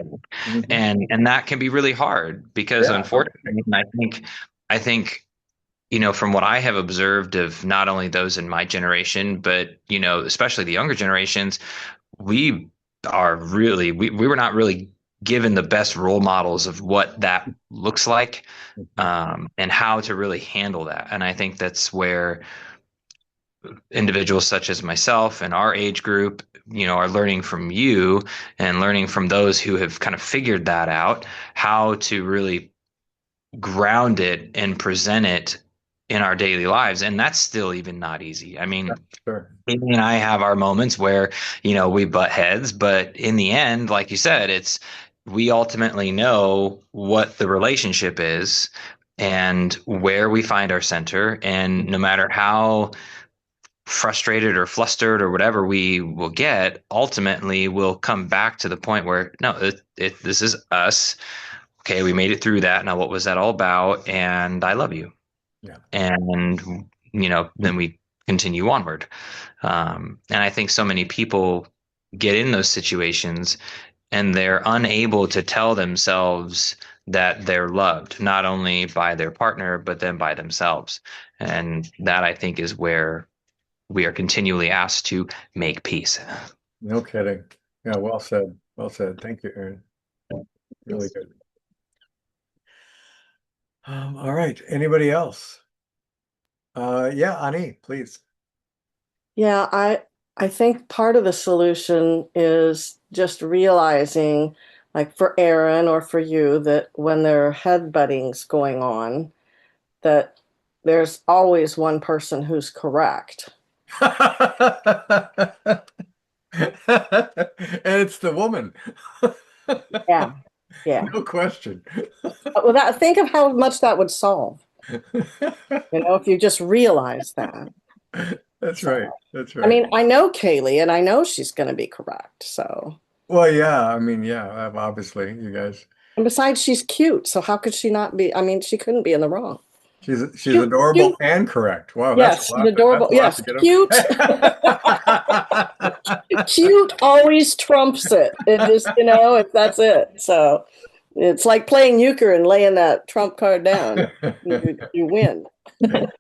And that can be really hard because unfortunately, I think, from what I have observed of not only those in my generation, but, especially the younger generations, we were not really given the best role models of what that looks like, and how to really handle that. And I think that's where individuals such as myself and our age group, are learning from you and learning from those who have kind of figured that out, how to really ground it and present it in our daily lives. And that's still even not easy. I mean, Amy and I have our moments where, we butt heads, but in the end, like you said, we ultimately know what the relationship is and where we find our center. And no matter how frustrated or flustered or whatever we will get, ultimately we'll come back to the point where, no, this is us. Okay, we made it through that. Now, what was that all about? And I love you. Yeah. And, then we continue onward. And I think so many people get in those situations and they're unable to tell themselves that they're loved, not only by their partner, but then by themselves. And that, I think, is where we are continually asked to make peace.
No kidding. Yeah, well said. Well said. Thank you, Aaron. Really good. All right. Anybody else? Yeah, Ani, please.
Yeah, I think part of the solution is just realizing, like for Aaron or for you, that when there are headbuttings going on, that there's always one person who's correct.
And it's the woman.
Yeah.
No question.
Well, think of how much that would solve. If you just realize that.
That's right. That's right.
I mean, I know Kaylee, and I know she's going to be correct. So.
Well, yeah. I mean, yeah. Obviously, you guys.
And besides, she's cute. So how could she not be? I mean, she couldn't be in the wrong.
She's adorable and correct. Wow.
Yes, she's adorable. Yes, cute. Cute always trumps it. It just, that's it. So it's like playing euchre and laying that trump card down. You win.
That's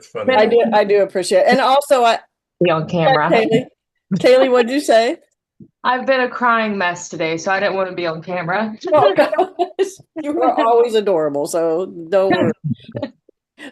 funny.
I do appreciate it. And also,
be on camera.
Kaylee, what'd you say?
I've been a crying mess today, so I didn't want to be on camera.
Oh, gosh. You are always adorable, so don't worry.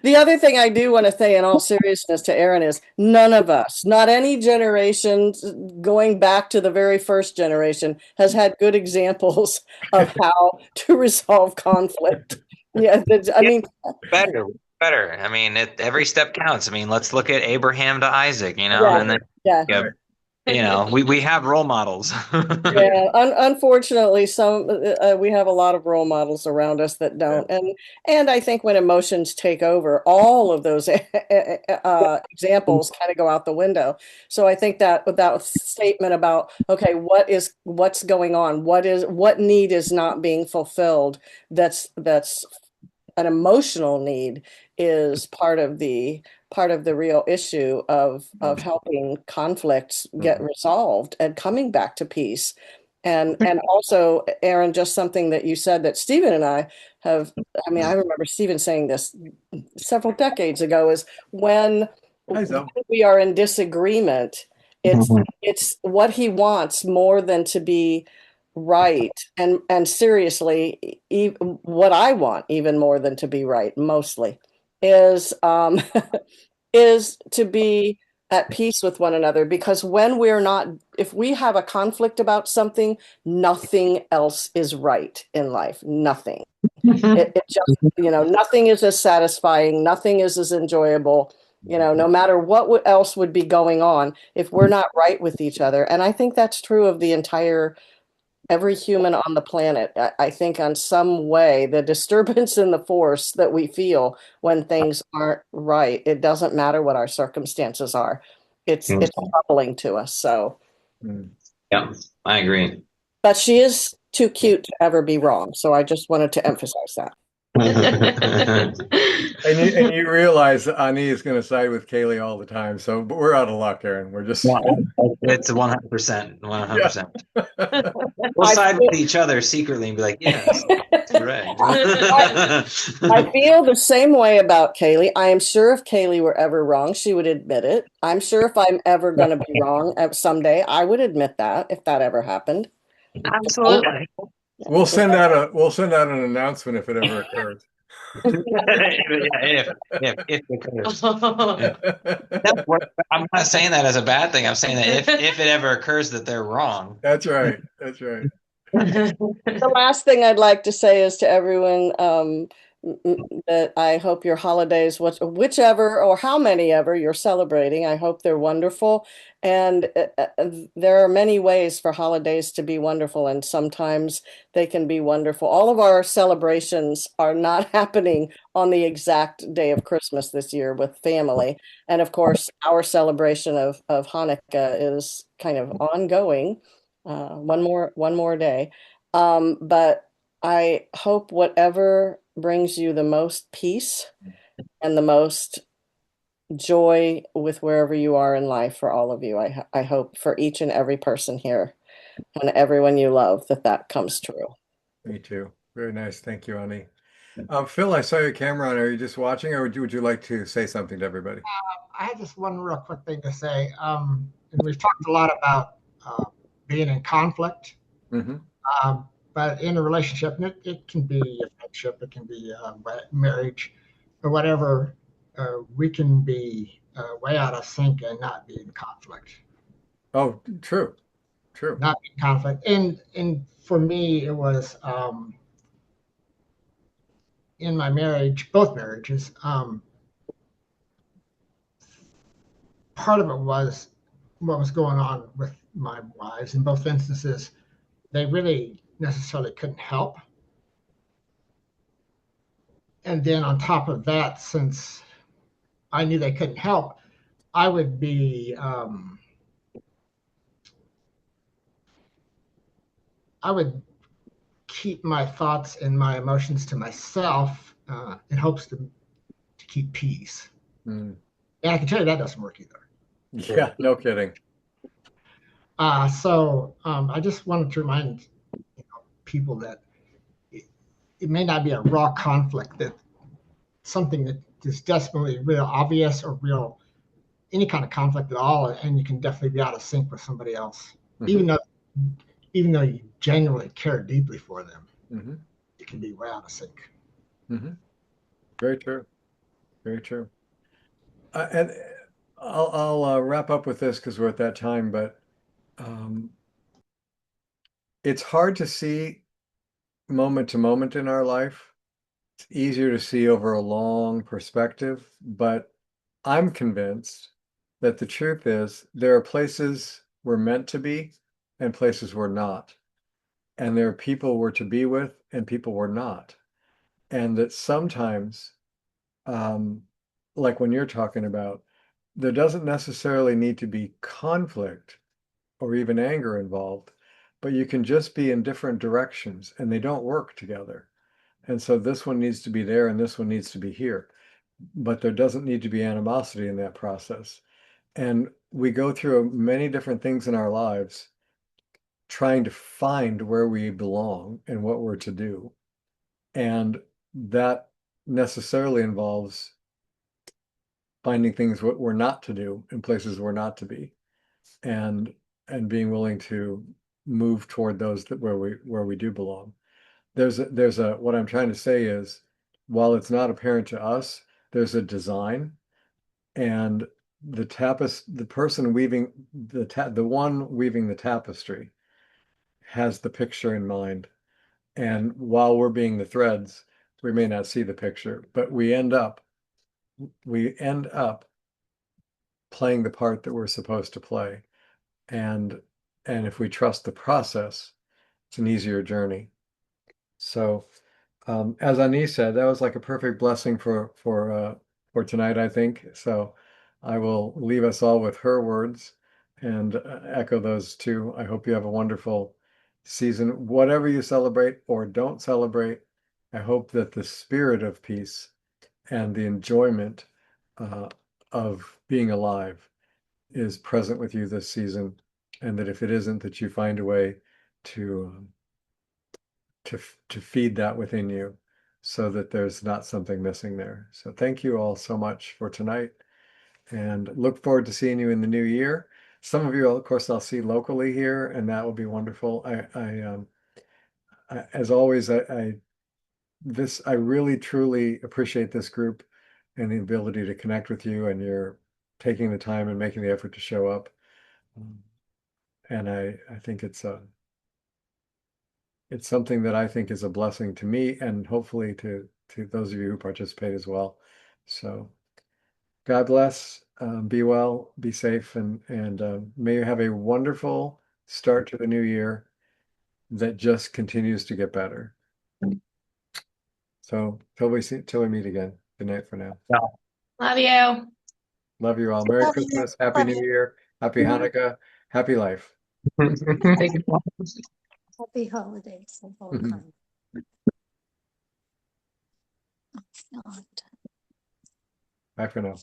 The other thing I do want to say in all seriousness to Aaron is none of us, not any generation going back to the very first generation, has had good examples of how to resolve conflict. Yeah, I mean,
Better, better. I mean, every step counts. I mean, let's look at Abraham to Isaac,
yeah,
and then
yeah.
we have role models.
Yeah, unfortunately, we have a lot of role models around us that don't, and I think when emotions take over, all of those examples kind of go out the window. So I think that statement about okay, what's going on, what need is not being fulfilled, that's an emotional need is part of the real issue of helping conflicts get resolved and coming back to peace. And also, Aaron, just something that you said that Stephen and I have, I mean, I remember Stephen saying this several decades ago, is when we are in disagreement, it's what he wants more than to be right. And seriously, what I want even more than to be right, mostly, is is to be at peace with one another, because when we're not, if we have a conflict about something, nothing else is right in life. Nothing. It just, nothing is as satisfying, nothing is as enjoyable, no matter what else would be going on, if we're not right with each other. And I think that's true of every human on the planet. I think on some way, the disturbance in the force that we feel when things aren't right, it doesn't matter what our circumstances are. It's troubling to us. So,
yeah, I agree.
but she is too cute to ever be wrong. So I just wanted to emphasize that.
And you realize that Ani is going to side with Kaylee all the time. So, but we're out of luck, Aaron. We're just
it's 100%, 100%. We'll side with each other secretly and be like, yes, correct.
I feel the same way about Kaylee. I am sure if Kaylee were ever wrong, she would admit it. I'm sure if I'm ever going to be wrong someday, I would admit that if that ever happened.
Absolutely.
We'll send out an announcement if it ever occurs.
if it occurs. I'm not saying that as a bad thing. I'm saying that if it ever occurs that they're wrong.
That's right. That's right.
The last thing I'd like to say is to everyone that I hope your holidays, whichever or how many ever you're celebrating, I hope they're wonderful. And there are many ways for holidays to be wonderful, and sometimes they can be wonderful. All of our celebrations are not happening on the exact day of Christmas this year with family. And of course, our celebration of Hanukkah is kind of ongoing, one more day. But I hope whatever brings you the most peace and the most joy with wherever you are in life, for all of you. I hope for each and every person here and everyone you love that comes true.
Me too. Very nice. Thank you, Ani. Phil, I saw your camera on. Are you just watching, or would you like to say something to everybody?
I had just one real quick thing to say. And we've talked a lot about being in conflict.
Mm-hmm.
But in a relationship, it can be a friendship, it can be marriage, or whatever. We can be way out of sync and not be in conflict.
Oh, true.
Not be in conflict. And for me, it was in my marriage, both marriages. Part of it was what was going on with my wives. In both instances, they really necessarily couldn't help. And then on top of that, since I knew they couldn't help, I would be I would keep my thoughts and my emotions to myself in hopes to keep peace. And I can tell you that doesn't work either.
Yeah, no kidding.
So I just wanted to remind people that it may not be a raw conflict, that something that is desperately real obvious or real any kind of conflict at all, and you can definitely be out of sync with somebody else, even though even though you genuinely care deeply for them,
Mm-hmm.
it can be way out of sync.
Mm-hmm. Very true. Very true. And I'll wrap up with this because we're at that time, but um, it's hard to see moment to moment in our life. It's easier to see over a long perspective, but I'm convinced that the truth is there are places we're meant to be and places we're not. And there are people we're to be with and people we're not. And that sometimes, um, like when you're talking about, there doesn't necessarily need to be conflict or even anger involved, but you can just be in different directions and they don't work together. And so this one needs to be there and this one needs to be here. But there doesn't need to be animosity in that process. And we go through many different things in our lives trying to find where we belong and what we're to do. And that necessarily involves finding things what we're not to do in places we're not to be, and being willing to move toward those that where we do belong. There's a what I'm trying to say is, while it's not apparent to us, there's a design, and the person weaving the one weaving the tapestry has the picture in mind. And while we're being the threads, we may not see the picture, but we end up playing the part that we're supposed to play. And if we trust the process, it's an easier journey. So as Anis said, that was like a perfect blessing for tonight, I think. So I will leave us all with her words and echo those too. I hope you have a wonderful season, whatever you celebrate or don't celebrate. I hope that the spirit of peace and the enjoyment of being alive is present with you this season, and that if it isn't, that you find a way to to feed that within you so that there's not something missing there. So thank you all so much for tonight, and look forward to seeing you in the new year. Some of you, of course, I'll see locally here, and that will be wonderful. As always, I really truly appreciate this group and the ability to connect with you, and you're taking the time and making the effort to show up. And I think it's something that I think is a blessing to me and hopefully to those of you who participate as well. So God bless, be well, be safe, and may you have a wonderful start to the new year that just continues to get better. So till we meet again. Good night for now.
Love you.
Love you all. Merry
Love you.
Christmas, Happy
Love
New
you.
Year, Happy Hanukkah, Happy life.
Happy holidays of all
Mhm.
kinds. Oh, God.
Bye for now.